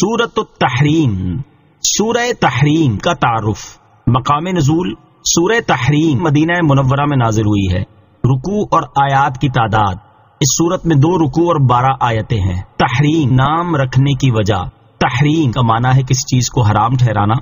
سورۃ التحریم، سورہ تحریم کا تعارف۔ مقام نزول سورہ تحریم مدینہ منورہ میں نازل ہوئی ہے۔ رکوع اور آیات کی تعداد، اس سورت میں 2 رکوع اور 12 آیتیں ہیں۔ تحریم نام رکھنے کی وجہ، تحریم کا معنی ہے کسی چیز کو حرام ٹھہرانا،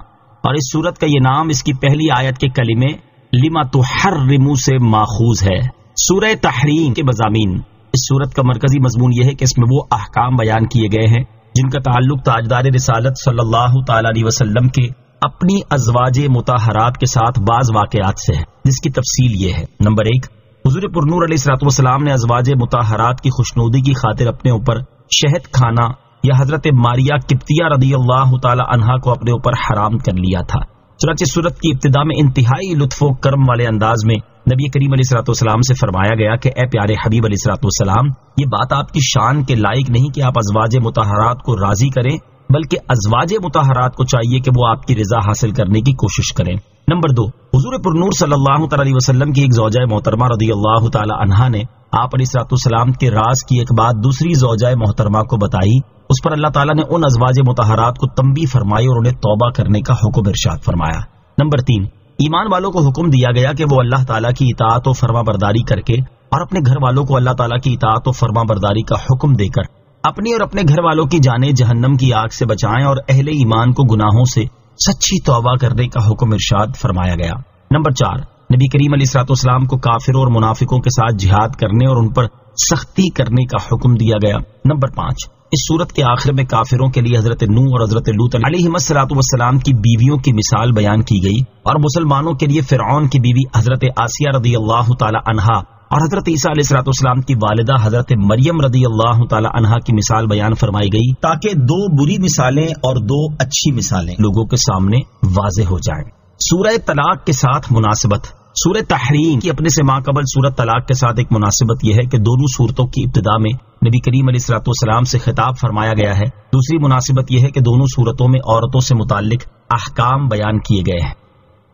اور اس سورت کا یہ نام اس کی پہلی آیت کے کلمے لما تحرم سے ماخوذ ہے۔ سورہ تحریم کے مضامین، اس سورت کا مرکزی مضمون یہ ہے کہ اس میں وہ احکام بیان کیے گئے ہیں جن کا تعلق تاجدار رسالت صلی اللہ تعالی علیہ وسلم کے اپنی ازواج مطہرات کے ساتھ بعض واقعات سے ہے، جس کی تفصیل یہ ہے۔ نمبر 1، حضور پرنور علیہ الصلوۃ والسلام نے ازواج مطہرات کی خوشنودی کی خاطر اپنے اوپر شہد کھانا یا حضرت ماریہ قبطیہ رضی اللہ تعالی عنہا کو اپنے اوپر حرام کر لیا تھا۔ چنانچہ سورت کی ابتدا میں انتہائی لطف و کرم والے انداز میں نبی کریم علیہ الصلوۃ والسلام سے فرمایا گیا کہ اے پیارے حبیب علیہ الصلوۃ والسلام، یہ بات آپ کی شان کے لائق نہیں کہ آپ ازواج مطہرات کو راضی کریں، بلکہ ازواج مطہرات کو چاہیے کہ وہ آپ کی رضا حاصل کرنے کی کوشش کریں۔ نمبر 2، حضور پرنور صلی اللہ تعالی علیہ وسلم کی ایک زوجہ محترمہ رضی اللہ تعالی عنہا نے آپ علیہ الصلوۃ والسلام کے راز کی ایک بات دوسری زوجہ محترمہ کو بتائی۔ اس پر اللہ تعالیٰ نے ان ازواج مطہرات کو تنبیہ فرمائی اور انہیں توبہ کرنے کا حکم ارشاد فرمایا۔ نمبر 3، ایمان والوں کو حکم دیا گیا کہ وہ اللہ تعالیٰ کی اطاعت و فرما برداری کر کے اور اپنے گھر والوں کو اللہ تعالیٰ کی اطاعت و فرما برداری کا حکم دے کر اپنی اور اپنے گھر والوں کی جانیں جہنم کی آگ سے بچائیں، اور اہل ایمان کو گناہوں سے سچی توبہ کرنے کا حکم ارشاد فرمایا گیا۔ نمبر 4، نبی کریم علیہ الصلوۃ والسلام کو کافروں اور منافقوں کے ساتھ جہاد کرنے اور ان پر سختی کرنے کا حکم دیا گیا۔ نمبر 5، اس صورت کے آخر میں کافروں کے لیے حضرت نوح اور حضرت لوط علیہ الصلوۃ والسلام کی بیویوں کی مثال بیان کی گئی، اور مسلمانوں کے لیے فرعون کی بیوی حضرت آسیہ رضی اللہ تعالی عنہا اور حضرت عیسیٰ علیہ الصلوۃ والسلام کی والدہ حضرت مریم رضی اللہ تعالی عنہا کی مثال بیان فرمائی گئی، تاکہ 2 بری مثالیں اور 2 اچھی مثالیں لوگوں کے سامنے واضح ہو جائیں۔ سورہ طلاق کے ساتھ مناسبت، سورہ تحریم کی اپنے سے ماقبل سورہ طلاق کے ساتھ ایک مناسبت یہ ہے کہ دونوں سورتوں کی ابتدا میں نبی کریم علیہ الصلوۃ والسلام سے خطاب فرمایا گیا ہے۔ دوسری مناسبت یہ ہے کہ دونوں سورتوں میں عورتوں سے متعلق احکام بیان کیے گئے ہیں۔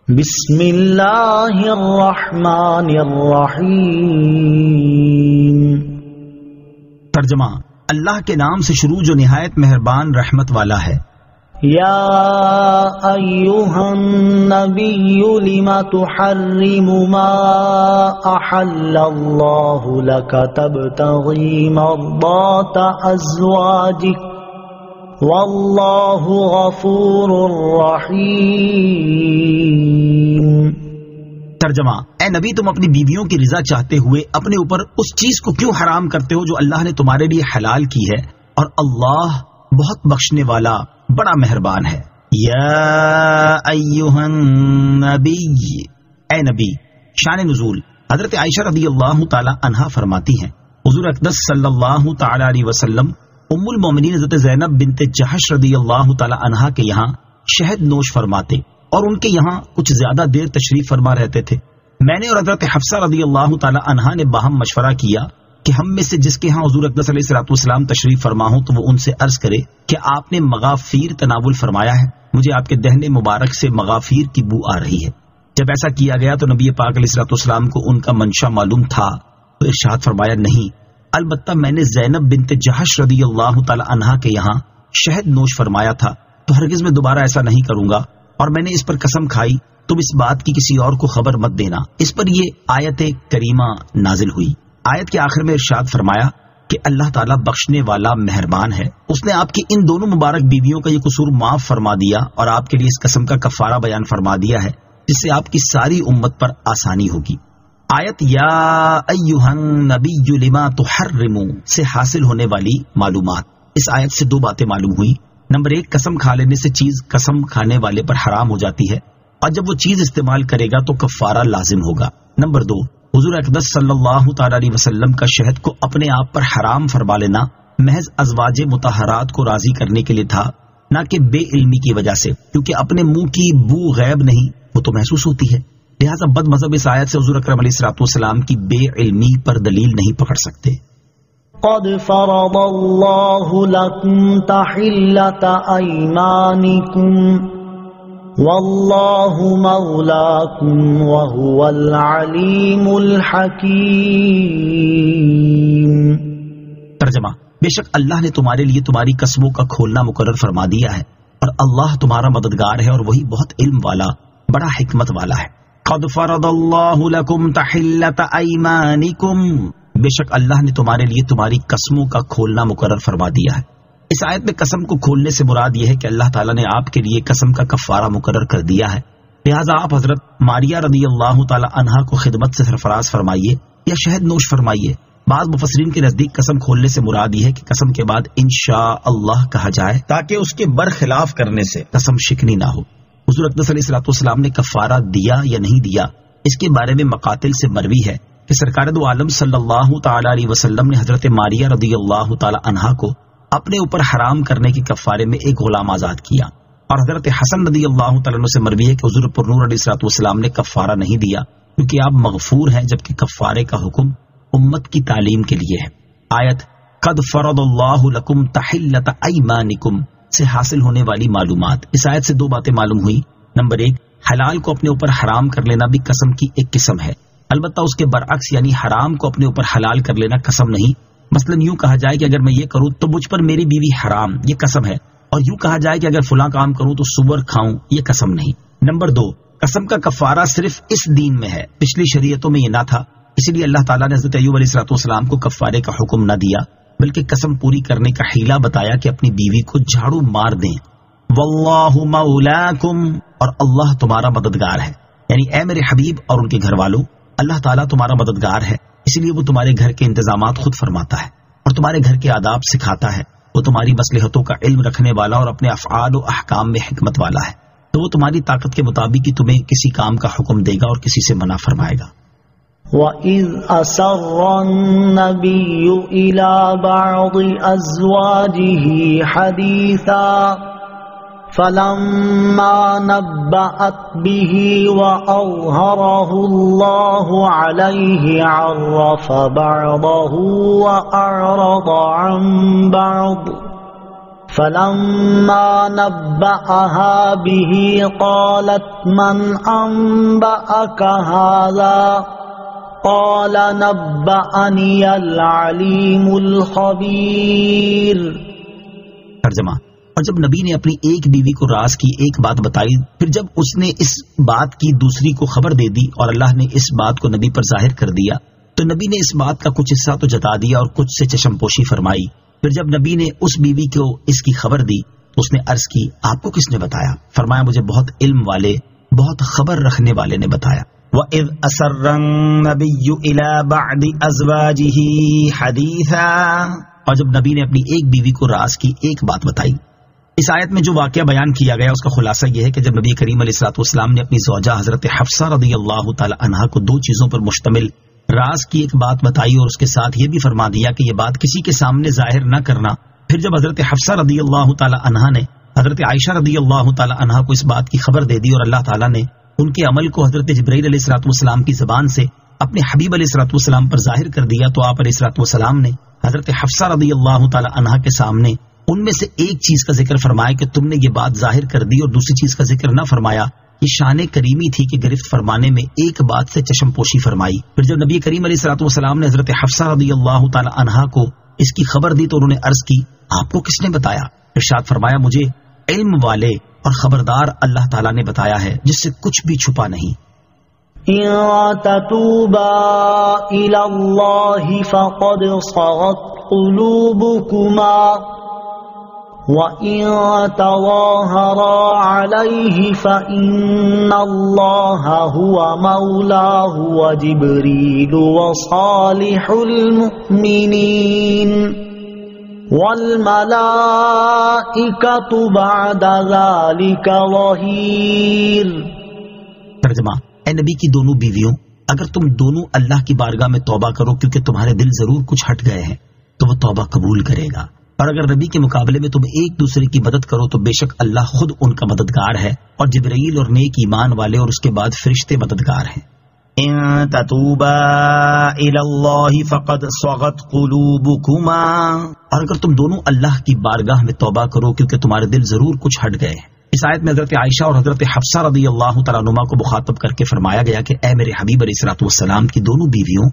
بسم اللہ الرحمن الرحیم۔ ترجمہ، اللہ کے نام سے شروع جو نہایت مہربان رحمت والا ہے۔ یا ایھا النبی لم تحرم ما احل اللہ لک تبتغی مرضات ازواجک واللہ غفور رحیم۔ ترجمہ، اے نبی تم اپنی بیویوں کی رضا چاہتے ہوئے اپنے اوپر اس چیز کو کیوں حرام کرتے ہو جو اللہ نے تمہارے لیے حلال کی ہے، اور اللہ بہت بخشنے والا بڑا مہربان ہے۔ یا ایھا النبی، اے نبی۔ شان نزول، حضرت عائشہ رضی اللہ تعالی عنہا فرماتی ہیں حضور اقدس صلی اللہ تعالی علیہ وسلم ام المومنین حضرت زینب بنت جحش رضی اللہ تعالی عنہا کے یہاں شہد نوش فرماتے اور ان کے یہاں کچھ زیادہ دیر تشریف فرما رہتے تھے۔ میں نے اور حضرت حفصہ رضی اللہ تعالی عنہا نے باہم مشورہ کیا کہ ہم میں سے جس کے ہاں حضور اقدس علیہ الصلوۃ والسلام تشریف فرما ہوں تو وہ ان سے عرض کرے کہ آپ نے مغافیر تناول فرمایا ہے، مجھے آپ کے دہنے مبارک سے مغافیر کی بو آ رہی ہے۔ جب ایسا کیا گیا تو نبی پاک علیہ الصلوۃ والسلام کو ان کا منشا معلوم تھا تو ارشاد فرمایا، نہیں، البتہ میں نے زینب بنت جحش رضی اللہ تعالی عنہا کے یہاں شہد نوش فرمایا تھا، تو ہرگز میں دوبارہ ایسا نہیں کروں گا، اور میں نے اس پر قسم کھائی، تم اس بات کی کسی اور کو خبر مت دینا۔ اس پر یہ آیت کریمہ نازل ہوئی۔ آیت کے آخر میں ارشاد فرمایا کہ اللہ تعالیٰ بخشنے والا مہربان ہے، اس نے آپ کی ان دونوں مبارک بیویوں کا یہ قصور معاف فرما دیا اور آپ کے لیے اس قسم کا کفارہ بیان فرما دیا ہے جس سے آپ کی ساری امت پر آسانی ہوگی۔ آیت یا ایھا النبی لما تحرم سے حاصل ہونے والی معلومات، اس آیت سے 2 باتیں معلوم ہوئی۔ نمبر 1، قسم کھا لینے سے چیز قسم کھانے والے پر حرام ہو جاتی ہے، اور جب وہ چیز استعمال کرے گا تو کفارہ لازم ہوگا۔ نمبر 2، حضور اقدس صلی اللہ تعالی علیہ وسلم کا شہد کو اپنے آپ پر حرام فرما لینا محض ازواج مطہرات کو راضی کرنے کے لیے تھا، نہ کہ بے علمی کی وجہ سے، کیونکہ اپنے منہ کی بو غیب نہیں، وہ تو محسوس ہوتی ہے، لہذا بد مذہب اس آیت سے حضور اکرم علیہ الصلوۃ والسلام کی بے علمی پر دلیل نہیں پکڑ سکتے۔ قد فرض اللہ لکم تحلۃ ایمانکم واللہ مولاکم وہو العلیم الحکیم۔ ترجمہ، بے شک اللہ نے تمہارے لیے تمہاری قسموں کا کھولنا مقرر فرما دیا ہے، اور اللہ تمہارا مددگار ہے، اور وہی بہت علم والا بڑا حکمت والا ہے۔ قد فرض اللہ لکم تحلۃ ایمانکم، بے شک اللہ نے تمہارے لیے تمہاری قسموں کا کھولنا مقرر فرما دیا ہے۔ اس آیت میں قسم کو کھولنے سے مراد یہ ہے کہ اللہ تعالیٰ نے آپ کے لیے قسم کا کفارہ مقرر کر دیا ہے، لہٰذا آپ حضرت ماریہ رضی اللہ تعالی عنہا کو خدمت سے سرفراز فرمائیے یا شہد نوش فرمائیے۔ بعض مفسرین کے نزدیک قسم کھولنے سے مراد یہ ہے کہ قسم کے بعد انشاء اللہ کہا جائے تاکہ اس کے برخلاف کرنے سے قسم شکنی نہ ہو۔ حضور اقدس علیہ الصلوۃ والسلام نے کفارہ دیا یا نہیں دیا، اس کے بارے میں مقاتل سے مروی ہے کہ سرکار دو عالم صلی اللہ تعالی علیہ وسلم نے حضرت ماریہ رضی اللہ تعالی عنہا کو اپنے اوپر حرام کرنے کے کفارے میں ایک غلام آزاد کیا، اور حضرت حسن رضی اللہ تعالیٰ عنہ سے مروی ہے کہ حضور پر نور علیہ الصلوۃ والسلام نے کفارہ نہیں دیا کیونکہ آپ مغفور ہیں، جبکہ کفارے کا حکم امت کی تعلیم کے لیے ہے۔ آیت قد فرض اللہ لکم تحلۃ ایمانکم سے حاصل ہونے والی معلومات، اس آیت سے دو باتیں معلوم ہوئی۔ نمبر ایک، حلال کو اپنے اوپر حرام کر لینا بھی قسم کی ایک قسم ہے، البتہ اس کے برعکس یعنی حرام کو اپنے اوپر حلال کر لینا قسم نہیں۔ مثلا یوں کہا جائے کہ اگر میں یہ کروں تو مجھ پر میری بیوی حرام، یہ قسم ہے، اور یوں کہا جائے کہ اگر فلاں کام کروں تو سور کھاؤں، یہ قسم نہیں۔ نمبر دو، قسم کا کفارہ صرف اس دین میں ہے، پچھلی شریعتوں میں یہ نہ تھا، اسی لیے اللہ تعالیٰ نے حضرت ایوب علیہ الصلوۃ والسلام کو کفارے کا حکم نہ دیا، بلکہ قسم پوری کرنے کا حیلہ بتایا کہ اپنی بیوی کو جھاڑو مار دیں۔ واللہ مولاکم، اور اللہ تمہارا مددگار ہے، یعنی اے میرے حبیب اور ان کے گھر والوں، اللہ تعالیٰ تمہارا مددگار ہے، اسی لیے وہ تمہارے گھر کے انتظامات خود فرماتا ہے اور تمہارے گھر کے آداب سکھاتا ہے، وہ تمہاری مصلحتوں کا علم رکھنے والا اور اپنے افعال و احکام میں حکمت والا ہے، تو وہ تمہاری طاقت کے مطابق ہی تمہیں کسی کام کا حکم دے گا اور کسی سے منع فرمائے گا۔ وَإِذْ أَسَرَّ النَّبِيُّ إِلَى بَعْضِ أَزْوَاجِهِ حَدِيثًا فَلَمَّا نَبَّأَتْ بِهِ وَأَظْهَرَهُ اللَّهُ عَلَيْهِ عَرَّفَ بَعْضَهُ وَأَعْرَضَ عَنْ بَعْضٍ فَلَمَّا نَبَّأَهَا بِهِ قَالَتْ مَنْ أَنْبَأَكَ هَذَا قال نبأني العليم الخبير۔ ترجمہ، اور جب نبی نے اپنی ایک بیوی کو راز کی ایک بات بتائی، پھر جب اس نے اس بات کی دوسری کو خبر دے دی اور اللہ نے اس بات کو نبی پر ظاہر کر دیا، تو نبی نے اس بات کا کچھ حصہ تو جتا دیا اور کچھ سے چشم پوشی فرمائی۔ پھر جب نبی نے اس بیوی کو اس کی خبر دی تو اس نے عرض کی، آپ کو کس نے بتایا؟ فرمایا، مجھے بہت علم والے، بہت خبر رکھنے والے نے بتایا۔ وَإِذْ أَسَرَّ النَّبِيُّ إِلَى بَعْضِ أَزْوَاجِهِ حَدِيثًا، اور جب نبی نے اپنی ایک بیوی کو راز کی ایک بات بتائی۔ اس آیت میں جو واقعہ بیان کیا گیا اس کا خلاصہ یہ ہے کہ جب نبی کریم علیہ الصلوۃ والسلام نے اپنی زوجہ حضرت حفصہ رضی اللہ تعالی عنہا کو دو چیزوں پر مشتمل راز کی ایک بات بتائی اور اس کے ساتھ یہ بھی فرما دیا کہ یہ بات کسی کے سامنے ظاہر نہ کرنا، پھر جب حضرت حفصہ رضی اللہ تعالی عنہا نے حضرت عائشہ رضی اللہ تعالی عنہا کو اس بات کی خبر دے دی اور اللہ تعالیٰ نے ان کے عمل کو حضرت جبرائیل علیہ الصلوۃ والسلام کی زبان سے اپنے حبیب علیہ الصلوۃ والسلام پر ظاہر کر دیا، تو آپ علیہ الصلوۃ والسلام نے حضرت حفصہ رضی اللہ تعالی عنہا کے سامنے ان میں سے ایک چیز کا ذکر فرمایا کہ تم نے یہ بات ظاہر کر دی، اور دوسری چیز کا ذکر نہ فرمایا۔ یہ شان کریمی تھی کہ گرفت فرمانے میں ایک بات سے چشم پوشی فرمائی۔ پھر جب نبی کریم علیہ الصلوۃ والسلام نے حضرت حفصہ رضی اللہ تعالی عنہا کو اس کی خبر دی تو انہوں نے عرض کی، آپ کو کس نے بتایا؟ ارشاد فرمایا، مجھے علم والے اور خبردار اللہ تعالیٰ نے بتایا ہے جس سے کچھ بھی چھپا نہیں۔ إِن تَتُوبَا إِلَى اللَّهِ فَقَدْ صَغَتْ قُلُوبُكُمَا وَإِن تَظَاهَرَا عَلَيْهِ فَإِنَّ اللَّهَ هُوَ مَوْلَاهُ وَجِبْرِيلُ وَصَالِحُ الْمُؤْمِنِينَ وَالْمَلَائِكَةُ بَعْدَ ذَلِكَ ظَهِيرٌ۔ ترجمہ، اے نبی کی دونوں بیویوں، اگر تم دونوں اللہ کی بارگاہ میں توبہ کرو کیونکہ تمہارے دل ضرور کچھ ہٹ گئے ہیں تو وہ توبہ قبول کرے گا، اور اگر نبی کے مقابلے میں تم ایک دوسرے کی مدد کرو تو بے شک اللہ خود ان کا مددگار ہے، اور جبرائیل اور نیک ایمان والے اور اس کے بعد فرشتے مددگار ہیں۔ ان تتوبا الی اللہ فقد صغت قلوبکما، اور اگر تم دونوں اللہ کی بارگاہ میں توبہ کرو کیونکہ تمہارے دل ضرور کچھ ہٹ گئے ہیں۔ اس آیت میں حضرت عائشہ اور حضرت حفصہ رضی اللہ تعالیٰ عنہما کو مخاطب کر کے فرمایا گیا کہ اے میرے حبیب علیہ الصلوۃ والسلام کی دونوں بیویوں،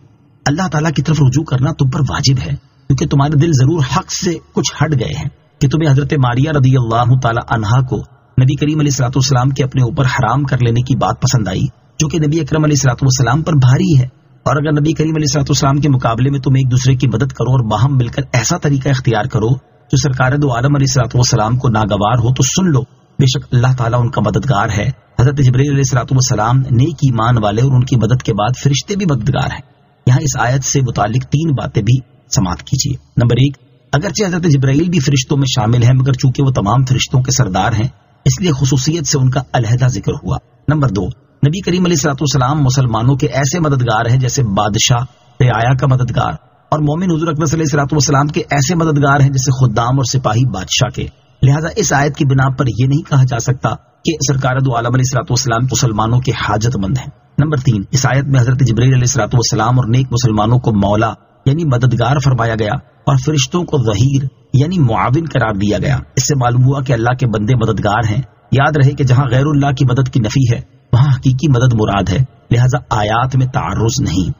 اللہ تعالیٰ کی طرف رجوع کرنا تم پر واجب ہے، کیونکہ تمہارے دل ضرور حق سے کچھ ہٹ گئے ہیں کہ تمہیں حضرت ماریہ رضی اللہ تعالی عنہا کو نبی کریم علیہ الصلوۃ والسلام کے اپنے اوپر حرام کر لینے کی بات پسند آئی، جو کہ نبی اکرم علیہ الصلوۃ والسلام پر بھاری ہے. اور اگر نبی کریم علیہ الصلوۃ والسلام کے مقابلے میں تم ایک دوسرے کی مدد کرو اور باہم مل کر ایسا طریقہ اختیار کرو جو سرکار دو عالم علیہ الصلوۃ والسلام کو ناگوار ہو، تو سن لو بے شک اللہ تعالیٰ ان کا مددگار ہے. حضرت جبرائیل علیہ الصلوۃ والسلام نیک ایمان والے اور ان کی مدد کے بعد فرشتے بھی مددگار ہیں. یہاں اس آیت سے متعلق 3 باتیں بھی سماعت کیجیے. نمبر 1، اگرچہ حضرت جبرائیل بھی فرشتوں میں شامل ہیں، مگر چونکہ وہ تمام فرشتوں کے سردار ہیں اس لیے خصوصیت سے ان کا علیحدہ ذکر ہوا. نمبر 2، نبی کریم علیہ الصلوۃ والسلام مسلمانوں کے ایسے مددگار ہیں جیسے بادشاہ رعایا کا مددگار، اور مومن حضور اکرم صلی اللہ علیہ وسلم کے ایسے مددگار ہیں جیسے خدام اور سپاہی بادشاہ کے. لہذا اس آیت کی بنا پر یہ نہیں کہا جا سکتا کہ سرکار دو عالم علیہ الصلوۃ والسلام مسلمانوں کے حاجت مند ہیں. نمبر 3، اس آیت میں حضرت جبرائیل علیہ الصلوۃ والسلام اور نیک مسلمانوں کو مولا یعنی مددگار فرمایا گیا اور فرشتوں کو ظہیر یعنی معاون قرار دیا گیا. اس سے معلوم ہوا کہ اللہ کے بندے مددگار ہیں. یاد رہے کہ جہاں غیر اللہ کی مدد کی نفی ہے وہاں حقیقی مدد مراد ہے، لہذا آیات میں تعرض نہیں.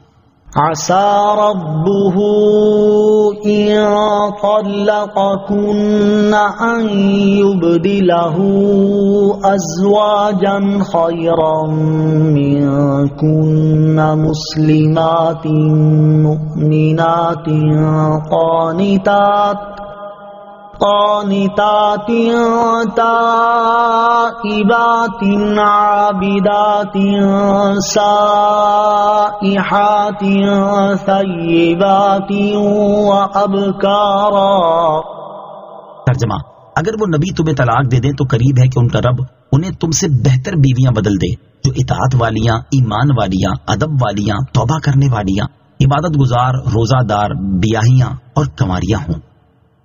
عسى ربه إن طلقكن أن يبدله أزواجا خيرا منكن مسلمات مؤمنات قانتات تائبات عابدات سائحات ثیبات وابکارا. ترجمہ: اگر وہ نبی تمہیں طلاق دے دیں تو قریب ہے کہ ان کا رب انہیں تم سے بہتر بیویاں بدل دے جو اطاعت والیاں، ایمان والیاں، ادب والیاں، توبہ کرنے والیاں، عبادت گزار، روزہ دار، بیاہیاں اور کنواریاں ہوں.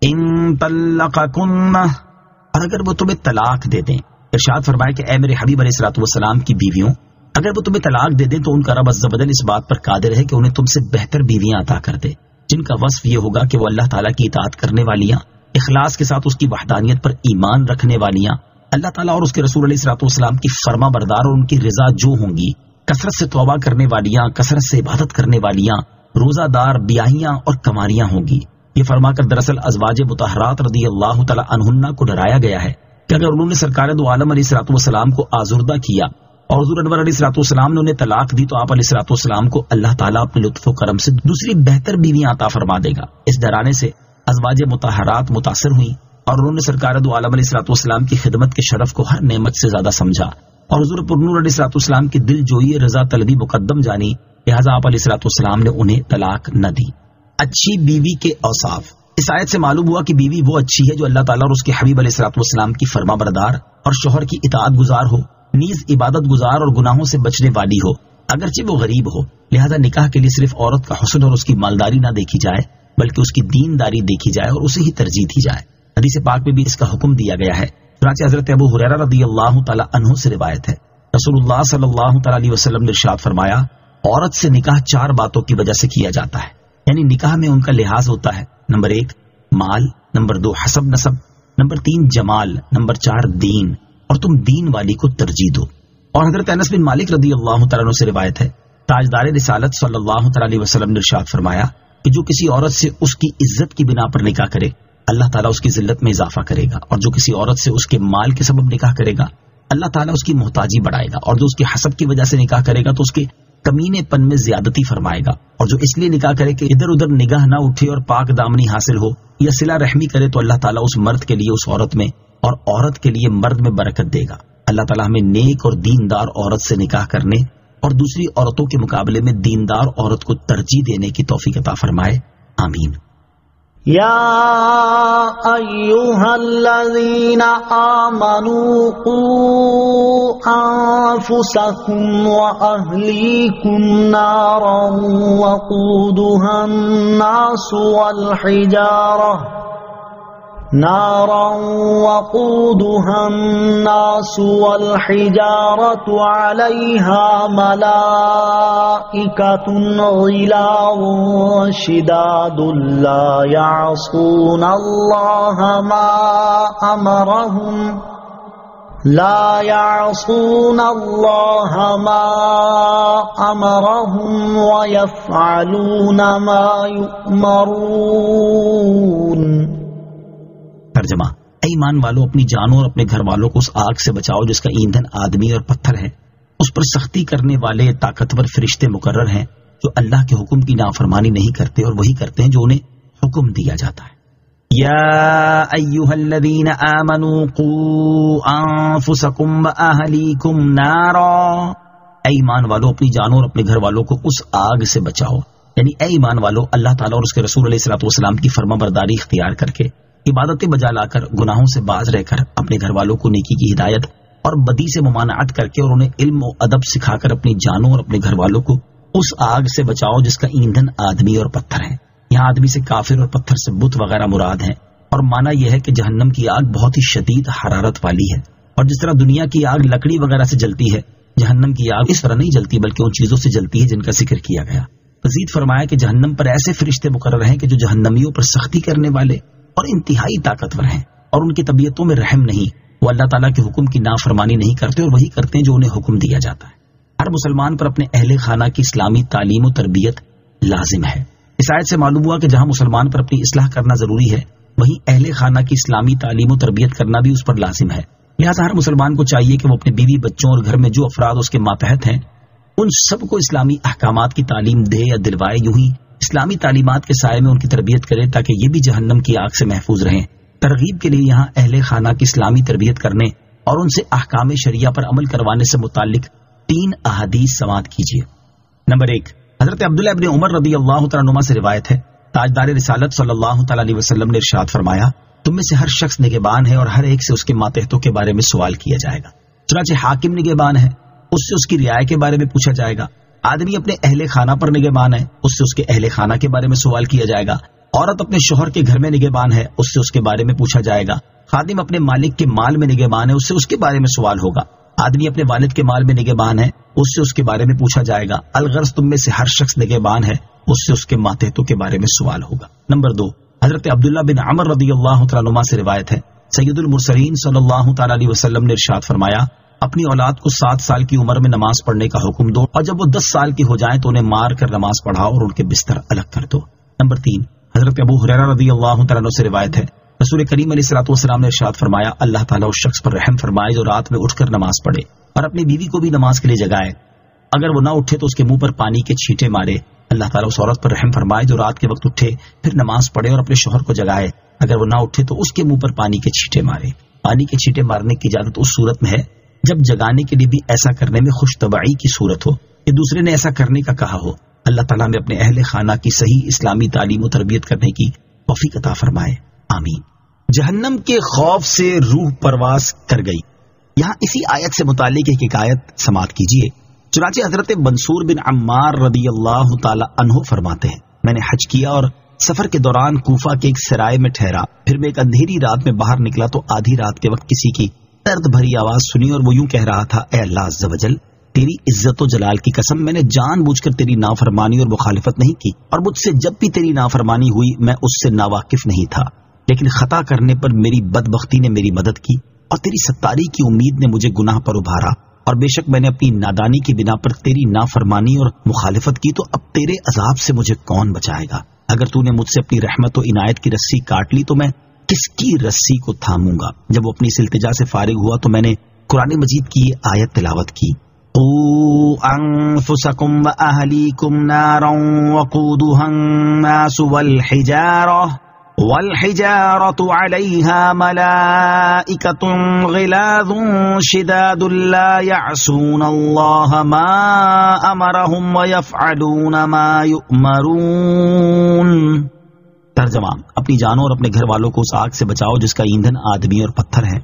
ان طلقکن، اور اگر وہ تمہیں طلاق دے دیں. ارشاد فرمائے کہ اے میرے حبیب علیہ الصلوۃ والسلام کی بیویوں، اگر وہ تمہیں طلاق دے دیں تو ان کا رب عز و جل اس بات پر قادر ہے کہ انہیں تم سے بہتر بیویاں عطا کر دے جن کا وصف یہ ہوگا کہ وہ اللہ تعالیٰ کی اطاعت کرنے والیاں، اخلاص کے ساتھ اس کی وحدانیت پر ایمان رکھنے والیاں، اللہ تعالیٰ اور اس کے رسول علیہ الصلوۃ والسلام کی فرما بردار اور ان کی رضا جو ہوں گی، کثرت سے توبہ کرنے والیاں، کثرت سے عبادت کرنے والیاں، روزہ دار، بیاہیاں اور کنواریاں ہوں گی. یہ فرما کر دراصل ازواج مطہرات رضی اللہ تعالی عنہن کو ڈرایا گیا ہے کہ اگر انہوں نے سرکار دو عالم علیہ الصلوۃ والسلام کو آزردہ کیا اور حضور انور علیہ الصلوۃ والسلام نے انہیں طلاق دی تو آپ علیہ الصلوۃ والسلام کو اللہ تعالیٰ اپنے لطف و کرم سے دوسری بہتر بیویاں عطا فرما دے گا. اس ڈرانے سے ازواج مطہرات متاثر ہوئیں اور انہوں نے سرکار دو عالم علیہ الصلوۃ والسلام کی خدمت کے شرف کو ہر نعمت سے زیادہ سمجھا اور حضور پرنور علیہ الصلوۃ والسلام کی دل جوئی رضا طلبی مقدم جانی، لہذا آپ علیہ الصلوۃ والسلام نے انہیں طلاق نہ دی. اچھی بیوی کے اوصاف. اس آیت سے معلوم ہوا کہ بیوی وہ اچھی ہے جو اللہ تعالیٰ اور اس کے حبیب علیہ الصلوۃ والسلام کی فرما بردار اور شوہر کی اطاعت گزار ہو، نیز عبادت گزار اور گناہوں سے بچنے والی ہو، اگرچہ وہ غریب ہو. لہذا نکاح کے لیے صرف عورت کا حسن اور اس کی مالداری نہ دیکھی جائے بلکہ اس کی دینداری دیکھی جائے اور اسے ہی ترجیح دی جائے. حدیث پاک میں بھی اس کا حکم دیا گیا ہے. چنانچہ حضرت ابو ہریرہ رضی اللہ تعالی عنہ سے روایت ہے، رسول اللہ صلی اللہ تعالی علیہ وسلم نے ارشاد فرمایا، عورت سے نکاح 4 باتوں کی وجہ سے کیا جاتا ہے، یعنی نکاح میں ان کا لحاظ ہوتا ہے. نمبر 1 مال، نمبر 2 حسب نسب، نمبر 3 جمال، نمبر 4 دین، اور تم دین والی کو ترجیح دو. اور حضرت انس بن مالک رضی اللہ تعالیٰ عنہ سے روایت ہے، تاجدار رسالت صلی اللہ تعالیٰ علیہ وسلم نے ارشاد فرمایا کہ جو کسی عورت سے اس کی عزت کی بنا پر نکاح کرے اللہ تعالیٰ اس کی ذلت میں اضافہ کرے گا، اور جو کسی عورت سے اس کے مال کے سبب نکاح کرے گا اللہ تعالیٰ اس کی محتاجی بڑھائے گا، اور جو اس کے حسب کی وجہ سے نکاح کرے گا تو اس کے کمینے پن میں زیادتی فرمائے گا، اور جو اس لیے نکاح کرے کہ ادھر ادھر نگاہ نہ اٹھے اور پاک دامنی حاصل ہو یا صلہ رحمی کرے تو اللہ تعالیٰ اس مرد کے لیے اس عورت میں اور عورت کے لیے مرد میں برکت دے گا. اللہ تعالیٰ ہمیں نیک اور دیندار عورت سے نکاح کرنے اور دوسری عورتوں کے مقابلے میں دیندار عورت کو ترجیح دینے کی توفیق عطا فرمائے. آمین. یا ایھا الذین آمنوا قوا انفسکم واہلیکم نارا وقودها الناس والحجارة عليها ملائكة غلاظ شداد لا يعصون الله ما أمرهم لا يعصون اللہ ما امرهم ويفعلون ما يؤمرون۔ ترجمہ: اے ایمان والو، اپنی جانوں اور اپنے گھر والوں کو اس آگ سے بچاؤ جس کا ایندھن آدمی اور پتھر ہے، اس پر سختی کرنے والے طاقتور فرشتے مقرر ہیں جو اللہ کے حکم کی نافرمانی نہیں کرتے اور وہی کرتے ہیں جو انہیں حکم دیا جاتا ہے۔ یا ایھا الذین آمنوا قوا انفسکم واہلیکم نارا، اے ایمان والو، اپنی جانوں اور اپنے گھر والوں کو اس آگ سے بچاؤ، یعنی اے ایمان والو، اللہ تعالیٰ اور اس کے رسول علیہ الصلوۃ والسلام کی فرما برداری اختیار کر کے، عبادتیں بجا لا کر، گناہوں سے باز رہ کر، اپنے گھر والوں کو نیکی کی ہدایت اور بدی سے ممانعت کر کے اور انہیں علم و ادب سکھا کر اپنی جانوں اور اپنے گھر والوں کو اس آگ سے بچاؤ جس کا ایندھن آدمی اور پتھر ہے۔ یہاں آدمی سے کافر اور پتھر سے بت وغیرہ مراد ہیں، اور معنی یہ ہے کہ جہنم کی آگ بہت ہی شدید حرارت والی ہے، اور جس طرح دنیا کی آگ لکڑی وغیرہ سے جلتی ہے، جہنم کی آگ اس طرح نہیں جلتی بلکہ ان چیزوں سے جلتی ہے جن کا ذکر کیا گیا۔ مزید فرمایا کہ جہنم پر ایسے فرشتے مقرر ہیں کہ جو جہنمیوں پر سختی کرنے والے اور انتہائی طاقتور ہیں، اور ان کی طبیعتوں میں رحم نہیں، وہ اللہ تعالیٰ کے حکم کی نافرمانی نہیں کرتے اور وہی کرتے ہیں جو انہیں حکم دیا جاتا ہے۔ ہر مسلمان پر اپنے اہل خانہ کی اسلامی تعلیم و تربیت لازم ہے۔ اس آیت سے معلوم ہوا کہ جہاں مسلمان پر اپنی اصلاح کرنا ضروری ہے، وہیں اہل خانہ کی اسلامی تعلیم و تربیت کرنا بھی اس پر لازم ہے۔ لہٰذا ہر مسلمان کو چاہیے کہ وہ اپنے بیوی بچوں اور گھر میں جو افراد اس کے ماتحت ہیں ان سب کو اسلامی احکامات کی تعلیم دے یا دلوائے، یوں ہی اسلامی تعلیمات کے سائے میں ان کی تربیت کرے تاکہ یہ بھی جہنم کی آگ سے محفوظ رہیں۔ ترغیب کے لیے یہاں اہل خانہ کی اسلامی تربیت کرنے اور ان سے احکام شریعہ پر عمل کروانے سے متعلق 3 احادیث سماعت کیجیے۔ نمبر 1، حضرت عبداللہ ابن عمر رضی اللہ تعالیٰ عنہما سے روایت ہے، تاجدار رسالت صلی اللہ تعالیٰ علیہ وسلم نے ارشاد فرمایا، تم میں سے ہر شخص نگہبان ہے اور ہر ایک سے اس کے ماتحتوں کے بارے میں سوال کیا جائے گا۔ چنانچہ حاکم نگہبان ہے، اس سے اس کی رعایا کے بارے میں پوچھا جائے گا۔ آدمی اپنے اہل خانہ پر نگہبان ہے، اس سے اس کے اہل خانہ کے بارے میں سوال کیا جائے گا۔ عورت اپنے شوہر کے گھر میں نگہبان ہے، اس سے اس کے بارے میں پوچھا جائے گا۔ خادم اپنے مالک کے مال میں نگہبان ہے، اس سے اس کے بارے میں سوال ہوگا۔ آدمی اپنے والد کے مال میں نگہبان ہے، اس سے اس کے بارے میں پوچھا جائے گا۔ الغرض تم میں سے ہر شخص نگہبان ہے، اس سے اس کے ماتحتوں کے بارے میں سوال ہوگا۔ نمبر 2، حضرت عبداللہ بن عمر رضی اللہ تعالیٰ عنہما سے روایت ہے، سید المرسلین صلی اللہ تعالیٰ علیہ وسلم نے ارشاد فرمایا، اپنی اولاد کو 7 سال کی عمر میں نماز پڑھنے کا حکم دو، اور جب وہ 10 سال کی ہو جائیں تو انہیں مار کر نماز پڑھاؤ اور ان کے بستر الگ کر دو۔ نمبر 3، حضرت ابو ہریرہ رضی اللہ تعالیٰ عنہ سے روایت ہے، رسول کریم علیہ الصلوۃ والسلام نے ارشاد فرمایا، اللہ تعالیٰ اس شخص پر رحم فرمائے جو رات میں اٹھ کر نماز پڑھے اور اپنی بیوی کو بھی نماز کے لیے جگائے، اگر وہ نہ اٹھے تو اس کے منہ پر پانی کے چھینٹے مارے۔ اللہ تعالیٰ اس عورت پر رحم فرمائے جو رات کے وقت اٹھے پھر نماز پڑھے اور اپنے شوہر کو جگائے، اگر وہ نہ اٹھے تو اس کے منہ پر پانی کے چھینٹے مارے۔ پانی کے چھینٹے مارنے کی اجازت اس صورت میں ہے جب جگانے کے لیے بھی ایسا کرنے میں خوش طبعی کی صورت ہو کہ دوسرے نے ایسا کرنے کا کہا ہو۔ اللہ تعالیٰ میں اپنے اہل خانہ کی صحیح اسلامی تعلیم و تربیت کرنے کی توفیق عطا فرمائے، آمین۔ جہنم کے خوف سے روح پرواز کر گئی، یہاں اسی آیت سے متعلق ایک حکایت سماعت کیجیے۔ چنانچہ حضرت منصور بن عمار رضی اللہ تعالی عنہ فرماتے ہیں، میں نے حج کیا اور سفر کے دوران کوفہ کے ایک سرائے میں ٹھہرا، پھر میں ایک اندھیری رات میں باہر نکلا تو آدھی رات کے وقت کسی کی درد بھری آواز سنی اور وہ یوں کہہ رہا تھا، اے اللہ عز و جل، تیری عزت و جلال کی قسم، میں نے جان بوجھ کر تیری نافرمانی اور مخالفت نہیں کی، اور مجھ سے جب بھی تیری نافرمانی ہوئی میں اس سے ناواقف نہیں تھا، لیکن خطا کرنے پر میری بدبختی نے میری مدد کی اور تیری ستاری کی امید نے مجھے گناہ پر ابھارا، اور بے شک میں نے اپنی نادانی کی بنا پر تیری نافرمانی اور مخالفت کی، تو اب تیرے عذاب سے مجھے کون بچائے گا؟ اگر تو نے مجھ سے اپنی رحمت و عنایت کی رسی کاٹ لی تو میں کس کی رسی کو تھاموں گا؟ جب وہ اپنی اس التجا سے فارغ ہوا تو میں نے قرآن مجید کی یہ آیت تلاوت کی، قوا انفسکم واہلیکم نارا وقودها الناس والحجارة علیہا ملائکۃ غلاظ شداد لا یعصون اللہ ما امرهم ویفعلون ما یؤمرون۔ ترجمہ، اپنی جانوں اور اپنے گھر والوں کو اس آگ سے بچاؤ جس کا ایندھن آدمی اور پتھر ہے،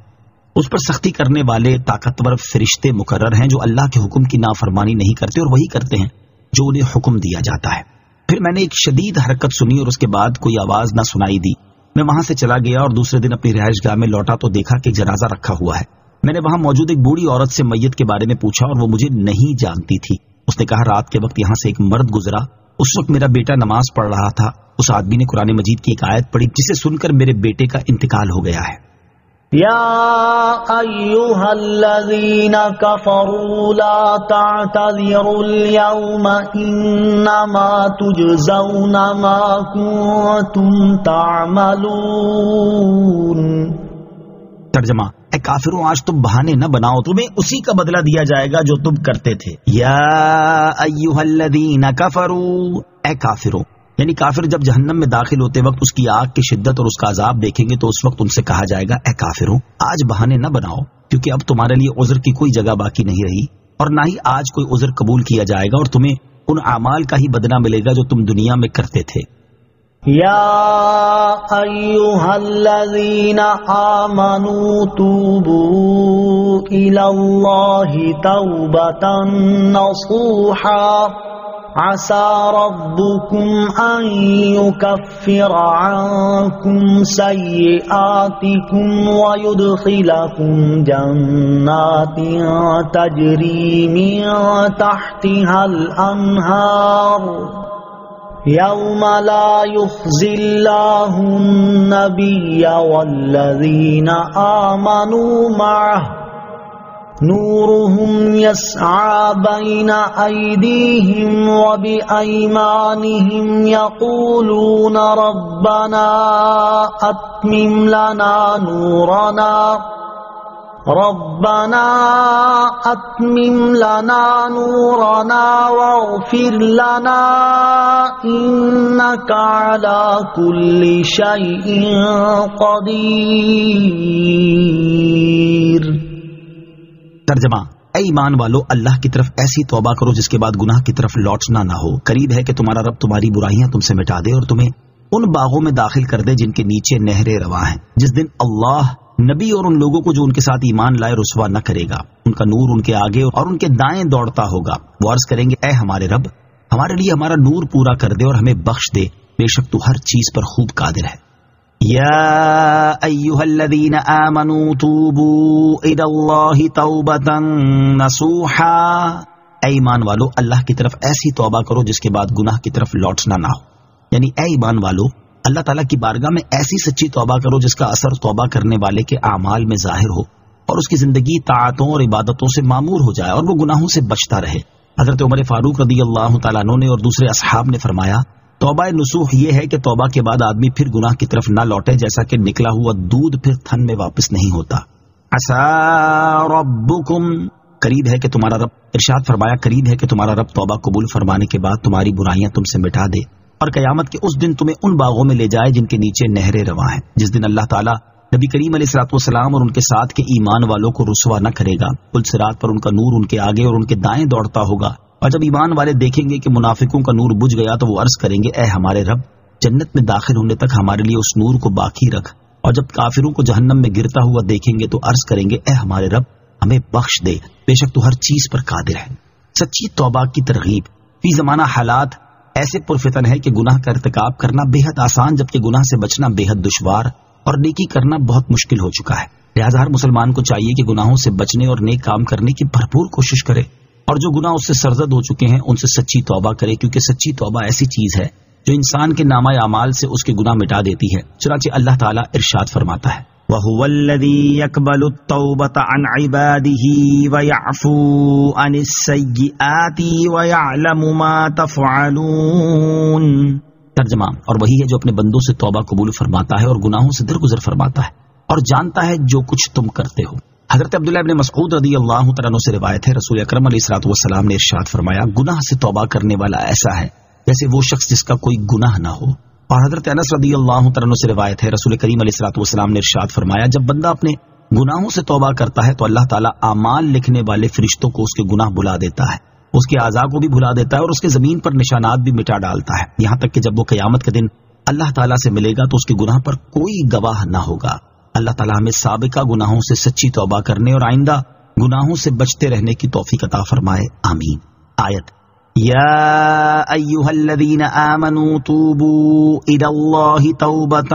اس پر سختی کرنے والے طاقتور فرشتے مقرر ہیں جو اللہ کے حکم کی نافرمانی نہیں کرتے اور وہی کرتے ہیں جو انہیں حکم دیا جاتا ہے۔ پھر میں نے ایک شدید حرکت سنی اور اس کے بعد کوئی آواز نہ سنائی دی، میں وہاں سے چلا گیا اور دوسرے دن اپنی رہائش گاہ میں لوٹا تو دیکھا کہ ایک جنازہ رکھا ہوا ہے۔ میں نے وہاں موجود ایک بوڑھی عورت سے میت کے بارے میں پوچھا اور وہ مجھے نہیں جانتی تھی۔ اس نے کہا، رات کے وقت یہاں سے ایک مرد گزرا، اس وقت میرا بیٹا نماز پڑھ رہا تھا، اس آدمی نے قرآن مجید کی ایک آیت پڑھی جسے سن کر میرے بیٹے کا انتقال ہو گیا ہے۔ يا أيها الذين كفروا لا تعتذروا اليوم إنما تجزون ما كنتم تعملون. ترجمہ: اے کافروں، آج تم بہانے نہ بناؤ، تمہیں اسی کا بدلہ دیا جائے گا جو تم کرتے تھے. یا ایھا الذین کفروا، اے کافروں، یعنی کافر جب جہنم میں داخل ہوتے وقت اس کی آگ کی شدت اور اس کا عذاب دیکھیں گے تو اس وقت ان سے کہا جائے گا اے کافروں، آج بہانے نہ بناؤ، کیونکہ اب تمہارے لیے عذر کی کوئی جگہ باقی نہیں رہی اور نہ ہی آج کوئی عذر قبول کیا جائے گا اور تمہیں ان اعمال کا ہی بدلہ ملے گا جو تم دنیا میں کرتے تھے. یا ایھا الذین آمنوا توبوا الی اللہ توبۃ نصوحا عسى ربكم أن يكفر عنكم سيئاتكم ويدخلكم جنات تجري من تحتها الأنهار يوم لا يخزي الله النبي والذين آمنوا معه نورهم يسعى بين أيديهم وبأيمانهم يقولون ربنا أتمم لنا نورنا واغفر لنا إنك على كل شيء قدير. ترجمہ: اے ایمان والو، اللہ کی طرف ایسی توبہ کرو جس کے بعد گناہ کی طرف لوٹنا نہ ہو. قریب ہے کہ تمہارا رب تمہاری برائیاں تم سے مٹا دے اور تمہیں ان باغوں میں داخل کر دے جن کے نیچے نہریں رواں ہیں، جس دن اللہ نبی اور ان لوگوں کو جو ان کے ساتھ ایمان لائے رسوا نہ کرے گا. ان کا نور ان کے آگے اور ان کے دائیں دوڑتا ہوگا. وہ عرض کریں گے اے ہمارے رب، ہمارے لیے ہمارا نور پورا کر دے اور ہمیں بخش دے، بے شک تو ہر چیز پر خوب قادر ہے. یا ایھا الذین آمنوا توبوا الی اللہ توبۃ نصوحا، اے ایمان والو، اللہ کی طرف ایسی توبہ کرو جس کے بعد گناہ کی طرف لوٹنا نہ ہو. یعنی اے ایمان والو، اللہ تعالیٰ کی بارگاہ میں ایسی سچی توبہ کرو جس کا اثر توبہ کرنے والے کے اعمال میں ظاہر ہو اور اس کی زندگی طاعتوں اور عبادتوں سے معمور ہو جائے اور وہ گناہوں سے بچتا رہے. حضرت عمر فاروق رضی اللہ تعالیٰ عنہ نے اور دوسرے اصحاب نے فرمایا توبہ نصوح یہ ہے کہ توبہ کے بعد آدمی پھر گناہ کی طرف نہ لوٹے، جیسا کہ نکلا ہوا دودھ پھر تھن میں واپس نہیں ہوتا. عسى ربکم، قریب ہے کہ تمہارا رب، ارشاد فرمایا قریب ہے کہ تمہارا رب توبہ قبول فرمانے کے بعد تمہاری برائیاں تم سے مٹا دے اور قیامت کے اس دن تمہیں ان باغوں میں لے جائے جن کے نیچے نہریں رواں ہیں، جس دن اللہ تعالیٰ نبی کریم علیہ الصلوۃ والسلام اور ان کے ساتھ کے ایمان والوں کو رسوا نہ کرے گا. پل صراط پر ان کا نور ان کے آگے اور ان کے دائیں دوڑتا ہوگا، اور جب ایمان والے دیکھیں گے کہ منافقوں کا نور بجھ گیا تو وہ عرض کریں گے اے ہمارے رب، جنت میں داخل ہونے تک ہمارے لیے اس نور کو باقی رکھ. اور جب کافروں کو جہنم میں گرتا ہوا دیکھیں گے تو عرض کریں گے اے ہمارے رب، ہمیں بخش دے، بے شک تو ہر چیز پر قادر ہے. سچی توبہ کی ترغیب. فی زمانہ حالات ایسے پرفتن ہے کہ گناہ کا ارتکاب کرنا بے حد آسان جبکہ گناہ سے بچنا بے حد دشوار اور نیکی کرنا بہت مشکل ہو چکا ہے. لہذا ہر مسلمان کو چاہیے کہ گناہوں سے بچنے اور نیک کام کرنے کی بھرپور کوشش کرے اور جو گناہ اس سے سرزد ہو چکے ہیں ان سے سچی توبہ کرے، کیونکہ سچی توبہ ایسی چیز ہے جو انسان کے نامہ اعمال سے اس کے گناہ مٹا دیتی ہے. چنانچہ اللہ تعالیٰ ارشاد فرماتا ہے وَهُوَ الَّذِي يَقْبَلُ التَّوْبَةَ عَنْ عِبَادِهِ وَيَعْفُو عَنِ السَّيِّئَاتِ وَيَعْلَمُ مَا تَفْعَلُونَ. ترجمہ: اور وہی ہے جو اپنے بندوں سے توبہ قبول فرماتا ہے اور گناہوں سے درگزر فرماتا ہے اور جانتا ہے جو کچھ تم کرتے ہو. حضرت عبداللہ ابن مسعود رضی اللہ تعالیٰ عنہ سے روایت ہے، رسول اکرم علیہ الصلوۃ والسلام نے ارشاد فرمایا گناہ سے توبہ کرنے والا ایسا ہے جیسے وہ شخص جس کا کوئی گناہ نہ ہو. اور حضرت انس رضی اللہ تعالیٰ عنہ سے روایت ہے، رسول کریم علیہ الصلوۃ والسلام نے ارشاد فرمایا جب بندہ اپنے گناہوں سے توبہ کرتا ہے تو اللہ تعالیٰ اعمال لکھنے والے فرشتوں کو اس کے گناہ بھلا دیتا ہے، اس کے اعضاء کو بھی بھلا دیتا ہے اور اس کے زمین پر نشانات بھی مٹا ڈالتا ہے، یہاں تک کہ جب وہ قیامت کے دن اللہ تعالیٰ سے ملے گا تو اس کے گناہ پر کوئی گواہ نہ ہوگا. اللہ تعالیٰ ہمیں سابقہ گناہوں سے سچی توبہ کرنے اور آئندہ گناہوں سے بچتے رہنے کی توفیق عطا فرمائے، آمین. آیت یا ایھا الذین آمنوا توبوا الی اللہ توبۃ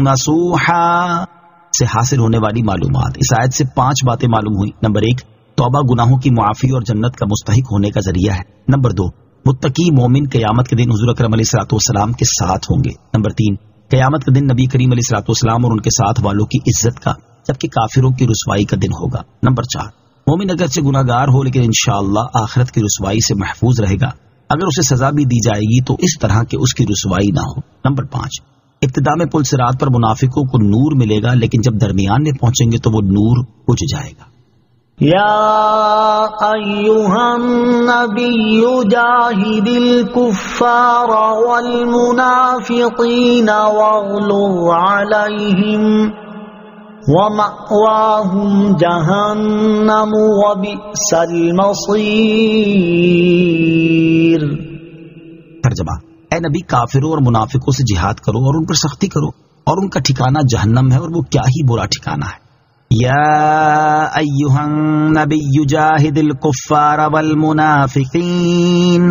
نصوحا سے حاصل ہونے والی معلومات. اس آیت سے 5 باتیں معلوم ہوئی. نمبر 1، توبہ گناہوں کی معافی اور جنت کا مستحق ہونے کا ذریعہ ہے. نمبر 2، متقی مومن قیامت کے دن حضور اکرم علیہ الصلوۃ والسلام کے ساتھ ہوں گے. نمبر 3، قیامت کے دن نبی کریم علیہ الصلوۃ والسلام اور ان کے ساتھ والوں کی عزت کا جبکہ کافروں کی رسوائی کا دن ہوگا۔ نمبر 4، مومن اگرچہ گناہگار ہو لیکن انشاءاللہ آخرت کی رسوائی سے محفوظ رہے گا، اگر اسے سزا بھی دی جائے گی تو اس طرح کہ اس کی رسوائی نہ ہو۔ نمبر 5، ابتدا میں پل صراط پر منافقوں کو نور ملے گا، لیکن جب درمیان میں پہنچیں گے تو وہ نور بجھ جائے گا۔ یا ایھا النبی جاہد الکفار والمنافقین واغلظ علیہم ومأواہم جہنم وبئس المصیر۔ ترجمہ، اے نبی کافروں اور منافقوں سے جہاد کرو اور ان پر سختی کرو، اور ان کا ٹھکانہ جہنم ہے اور وہ کیا ہی برا ٹھکانہ ہے۔ یا ایھا النبی جاہد الکفار والمنافقین،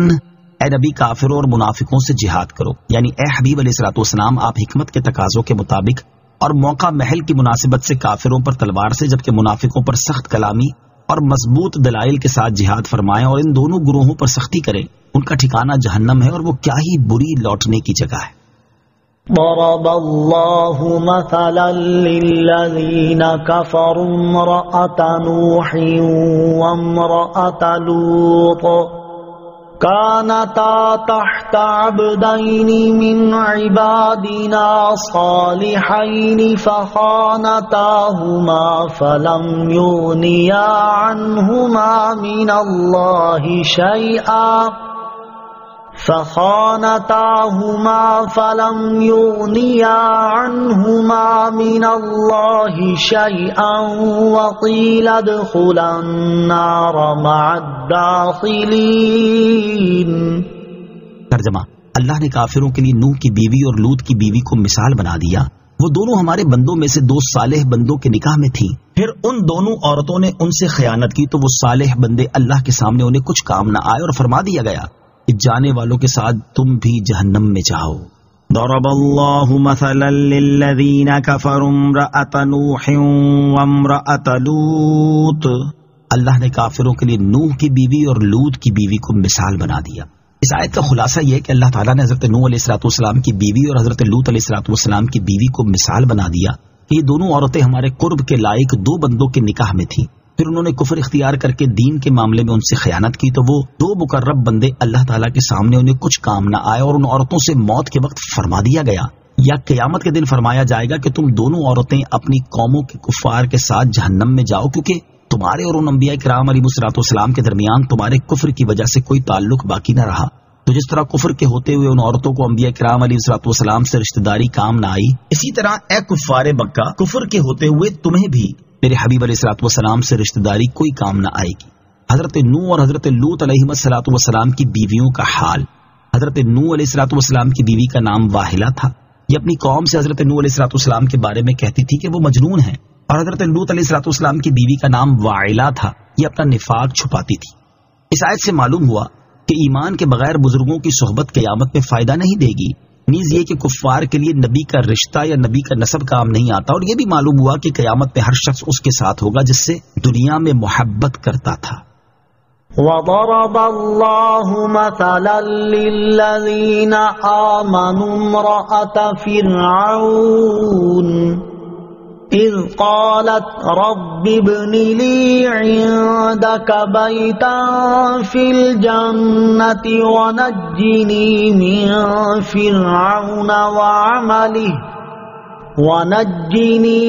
اے نبی کافروں اور منافقوں سے جہاد کرو، یعنی اے حبیب علیہ الصلوۃ والسلام آپ حکمت کے تقاضوں کے مطابق اور موقع محل کی مناسبت سے کافروں پر تلوار سے جبکہ منافقوں پر سخت کلامی اور مضبوط دلائل کے ساتھ جہاد فرمائیں اور ان دونوں گروہوں پر سختی کریں، ان کا ٹھکانہ جہنم ہے اور وہ کیا ہی بری لوٹنے کی جگہ ہے۔ ضرب اللہ مثلا للذین کفروا امرأة نوح وامرأة لوط كانتا تحت عبدين من عبادنا صالحين فخانتاهما فلم يغنيا عنهما من الله شيئا من الله شيئا وقيل ادخلا النار مع الداخلين۔ ترجمہ، اللہ نے کافروں کے لیے نوح کی بیوی اور لوط کی بیوی کو مثال بنا دیا، وہ دونوں ہمارے بندوں میں سے دو صالح بندوں کے نکاح میں تھیں، پھر ان دونوں عورتوں نے ان سے خیانت کی تو وہ صالح بندے اللہ کے سامنے انہیں کچھ کام نہ آئے اور فرما دیا گیا کہ جانے والوں کے ساتھ تم بھی جہنم میں جاؤ۔ ضرب اللہ مثلا للذین کفروا امرأة نوح وامرأة لوط، اللہ نے کافروں کے لیے نوح کی بیوی اور لوط کی بیوی کو مثال بنا دیا۔ اس آیت کا خلاصہ یہ کہ اللہ تعالیٰ نے حضرت نوح علیہ السلام کی بیوی اور حضرت لوط علیہ السلام کی بیوی کو مثال بنا دیا کہ یہ دونوں عورتیں ہمارے قرب کے لائق دو بندوں کے نکاح میں تھیں، پھر انہوں نے کفر اختیار کر کے دین کے معاملے میں ان سے خیانت کی تو وہ دو مقرب بندے اللہ تعالیٰ کے سامنے انہیں کچھ کام نہ آئے اور ان عورتوں سے موت کے وقت فرما دیا گیا یا قیامت کے دن فرمایا جائے گا کہ تم دونوں عورتیں اپنی قوموں کے کفار کے ساتھ جہنم میں جاؤ، کیونکہ تمہارے اور ان انبیاء کرام علیہ السلام کے درمیان تمہارے کفر کی وجہ سے کوئی تعلق باقی نہ رہا۔ تو جس طرح کفر کے ہوتے ہوئے ان عورتوں کو انبیاء کرام علیہ السلام سے رشتہ داری کام نہ آئی، اسی طرح اے کفار مکہ کفر کے ہوتے ہوئے تمہیں بھی میرے حبیب علیہ السلام سے رشتہ داری کوئی کام نہ آئے گی۔ حضرت نوح اور حضرت لوط علیہ السلام کی بیویوں کا حال، حضرت نوح علیہ السلام کی بیوی کا نام واہلہ تھا، یہ اپنی قوم سے حضرت نوح علیہ السلام کے بارے میں کہتی تھی کہ وہ مجنون ہیں، اور حضرت لوط علیہ السلام کی بیوی کا نام واعلہ تھا، یہ اپنا نفاق چھپاتی تھی۔ اس آیت سے معلوم ہوا کہ ایمان کے بغیر بزرگوں کی صحبت قیامت میں فائدہ نہیں دے گی، نیز یہ کہ کفار کے لیے نبی کا رشتہ یا نبی کا نسب کام نہیں آتا، اور یہ بھی معلوم ہوا کہ قیامت میں ہر شخص اس کے ساتھ ہوگا جس سے دنیا میں محبت کرتا تھا۔ وضرب اللہ مثلا للذین آمنوا امرأة فرعون اذ قالت رب ابن لی عندك بیتا فی الجنة ونجنی من فرعون وعمله ونجنی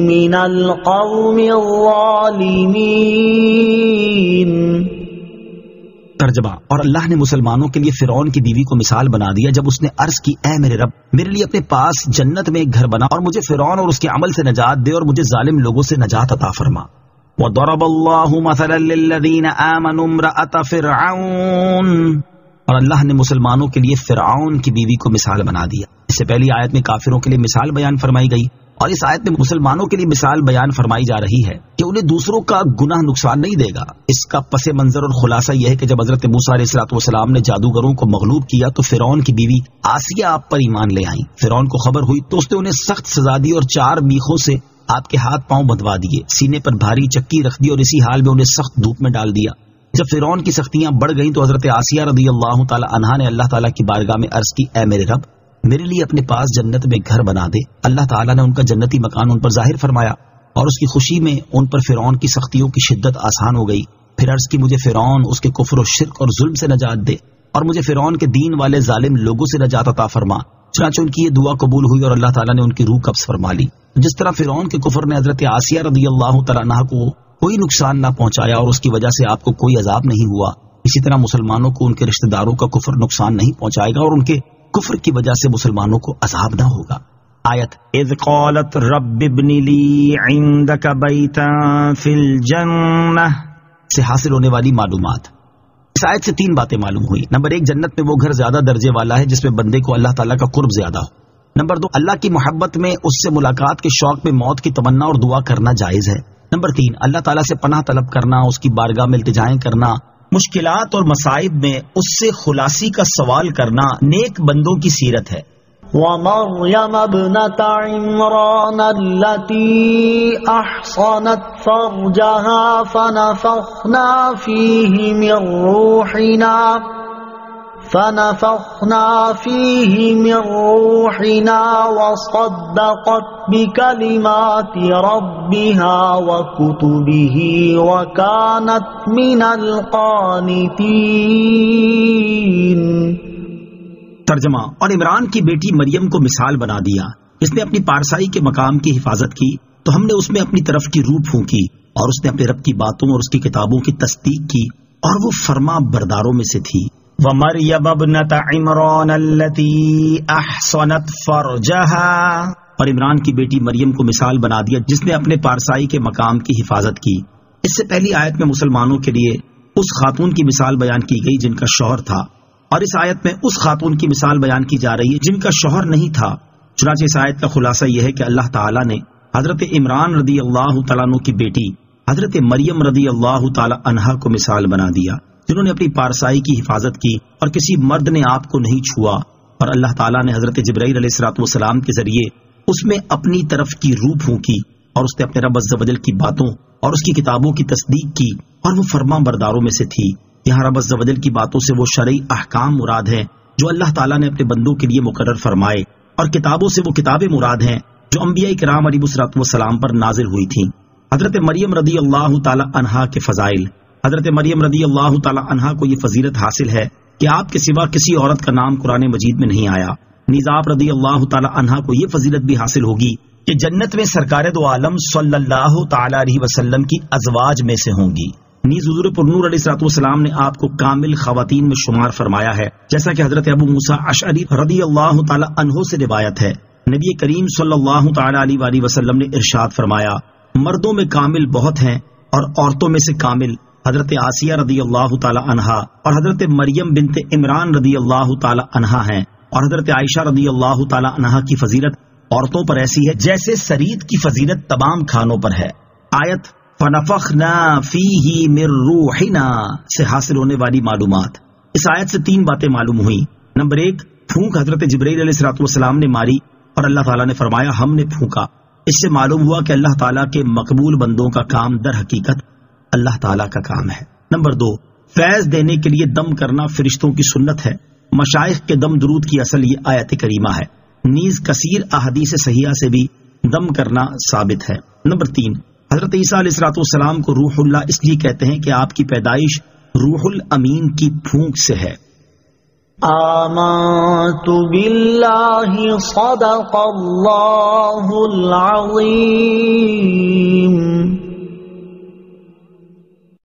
من القوم الظالمین۔ ترجمہ، اور اللہ نے مسلمانوں کے لیے فرعون کی بیوی کو مثال بنا دیا جب اس نے عرض کی اے میرے رب میرے لیے اپنے پاس جنت میں ایک گھر بنا اور مجھے فرعون اور اس کے عمل سے نجات دے اور مجھے ظالم لوگوں سے نجات عطا فرما۔ وضرب اللہ مثلا للذین آمنوا امرأة فرعون، اور اللہ نے مسلمانوں کے لیے فرعون کی بیوی کو مثال بنا دیا۔ اس سے پہلی آیت میں کافروں کے لیے مثال بیان فرمائی گئی اور اس آیت میں مسلمانوں کے لیے مثال بیان فرمائی جا رہی ہے کہ انہیں دوسروں کا گناہ نقصان نہیں دے گا۔ اس کا پس منظر اور خلاصہ یہ ہے کہ جب حضرت موسیٰ علیہ السلام نے جادوگروں کو مغلوب کیا تو فرعون کی بیوی آسیہ آپ پر ایمان لے آئیں۔ فرعون کو خبر ہوئی تو اس نے انہیں سخت سزا دی اور 4 میخوں سے آپ کے ہاتھ پاؤں بندھوا دیے، سینے پر بھاری چکی رکھ دی اور اسی حال میں انہیں سخت دھوپ میں ڈال دیا۔ جب فرعون کی سختیاں بڑھ گئیں تو حضرت آسیہ رضی اللہ تعالی عنہا نے اللہ تعالیٰ کی بارگاہ میں عرض کی اے میرے رب میرے لیے اپنے پاس جنت میں گھر بنا دے۔ اللہ تعالیٰ نے ان کا جنتی مکان ان پر ظاہر فرمایا اور اس کی خوشی میں ان پر فرعون کی سختیوں کی شدت آسان ہو گئی۔ پھر عرض کی مجھے فرعون، اس کے کفر و شرک اور ظلم سے نجات دے اور مجھے فرعون کے دین والے ظالم لوگوں سے نجات عطا فرما۔ چنانچہ ان کی یہ دعا قبول ہوئی اور اللہ تعالیٰ نے ان کی روح قبض فرما لی۔ جس طرح فرعون کے کفر نے حضرت آسیہ رضی اللہ تعالیٰ عنہا کو کوئی نقصان نہ پہنچایا اور اس کی وجہ سے آپ کو کوئی عذاب نہیں ہوا، اسی طرح مسلمانوں کو ان کے رشتہ داروں کا کفر نقصان نہیں پہنچائے گا اور ان کے کفر کی وجہ سے مسلمانوں کو عذاب نہ ہوگا۔ آیت اذ قالت رب ابن لی عندک بیتا فی الجنہ سے حاصل ہونے والی معلومات۔ اس آیت سے 3 باتیں معلوم ہوئی۔ نمبر 1، جنت میں وہ گھر زیادہ درجے والا ہے جس میں بندے کو اللہ تعالیٰ کا قرب زیادہ ہو۔ نمبر 2، اللہ کی محبت میں اس سے ملاقات کے شوق میں موت کی تمنا اور دعا کرنا جائز ہے۔ نمبر 3، اللہ تعالیٰ سے پناہ طلب کرنا، اس کی بارگاہ میں التجائیں کرنا، مشکلات اور مصائب میں اس سے خلاصی کا سوال کرنا نیک بندوں کی سیرت ہے۔ ومريم ابنة عمران التي أحصنت فرجها فنفخنا فيه من روحنا وصدقت بكلمات ربها وكتبه وكانت من القانتين۔ ترجمہ، اور عمران کی بیٹی مریم کو مثال بنا دیا، اس نے اپنی پارسائی کے مقام کی حفاظت کی تو ہم نے اس میں اپنی طرف کی روح پھونکی اور اس نے اپنے رب کی باتوں اور اس کی کتابوں کی تصدیق کی اور وہ فرما برداروں میں سے تھی۔ وَمَرْيَمَ ابْنَتَ عِمْرَانَ الَّتِي أَحْصَنَتْ فَرْجَهَا، اور عمران کی بیٹی مریم کو مثال بنا دیا جس نے اپنے پارسائی کے مقام کی حفاظت کی۔ اس سے پہلی آیت میں مسلمانوں کے لیے اس خاتون کی مثال بیان کی گئی جن کا شوہر تھا، اور اس آیت میں اس خاتون کی مثال بیان کی جا رہی ہے جن کا شوہر نہیں تھا۔ چنانچہ اس آیت کا خلاصہ یہ ہے کہ اللہ تعالیٰ نے حضرت عمران رضی اللہ تعالیٰ عنہ کی بیٹی حضرت مریم رضی اللہ تعالیٰ عنہا کو مثال بنا دیا جنہوں نے اپنی پارسائی کی حفاظت کی اور کسی مرد نے آپ کو نہیں چھوا، اور اللہ تعالیٰ نے حضرت جبرائیل علیہ الصلوۃ والسلام کے ذریعے اس میں اپنی طرف کی روح پھونکی اور اس نے اپنے رب عز و جل کی باتوں اور اس کی کتابوں کی تصدیق کی اور وہ فرما برداروں میں سے تھی۔ یہاں رب عز و جل کی باتوں سے وہ شرعی احکام مراد ہیں جو اللہ تعالیٰ نے اپنے بندوں کے لیے مقرر فرمائے، اور کتابوں سے وہ کتابیں مراد ہیں جو انبیاء کرام علیہ الصلوۃ والسلام پر نازل ہوئی تھیں۔ حضرت مریم رضی اللہ تعالی عنہا کے فضائل۔ حضرت مریم رضی اللہ تعالی عنہا کو یہ فضیلت حاصل ہے کہ آپ کے سوا کسی عورت کا نام قرآن مجید میں نہیں آیا۔ نیز آپ رضی اللہ تعالی عنہا کو یہ فضیلت بھی حاصل ہوگی کہ جنت میں سرکار دو عالم صلی اللہ تعالی علیہ وسلم کی ازواج میں سے ہوں گی۔ نیز حضور پرنور علیہ الصلوۃ والسلام نے آپ کو کامل خواتین میں شمار فرمایا ہے، جیسا کہ حضرت ابو موسیٰ اشعری رضی اللہ تعالی عنہ سے روایت ہے۔ نبی کریم صلی اللہ تعالی علیہ وآلہ وسلم نے ارشاد فرمایا، مردوں میں کامل بہت ہیں اور عورتوں میں سے کامل حضرت آسیہ رضی اللہ تعالی عنہا اور حضرت مریم بنت عمران رضی اللہ تعالی عنہا ہیں، اور حضرت عائشہ رضی اللہ تعالی عنہا کی فضیلت عورتوں پر ایسی ہے جیسے سرید کی فضیلت تمام کھانوں پر ہے۔ آیت فَنَفَخْنَا فِيهِ مِن رُوحِنَا سے حاصل ہونے والی معلومات۔ اس آیت سے 3 باتیں معلوم ہوئیں۔ نمبر 1، پھونک حضرت جبرائیل علیہ الصلوۃ والسلام نے ماری اور اللہ تعالیٰ نے فرمایا ہم نے پھونکا۔ اس سے معلوم ہوا کہ اللہ تعالیٰ کے مقبول بندوں کا کام در حقیقت اللہ تعالیٰ کا کام ہے۔ نمبر 2، فیض دینے کے لیے دم کرنا فرشتوں کی سنت ہے۔ مشائخ کے دم درود کی اصل یہ آیت کریمہ ہے۔ نیز کثیر احادیث صحیحہ سے بھی دم کرنا ثابت ہے۔ نمبر 3، حضرت عیسیٰ علیہ الصلوۃ والسلام کو روح اللہ اس لیے کہتے ہیں کہ آپ کی پیدائش روح الامین کی پھونک سے ہے۔ آمنت باللہ صدق اللہ العظیم۔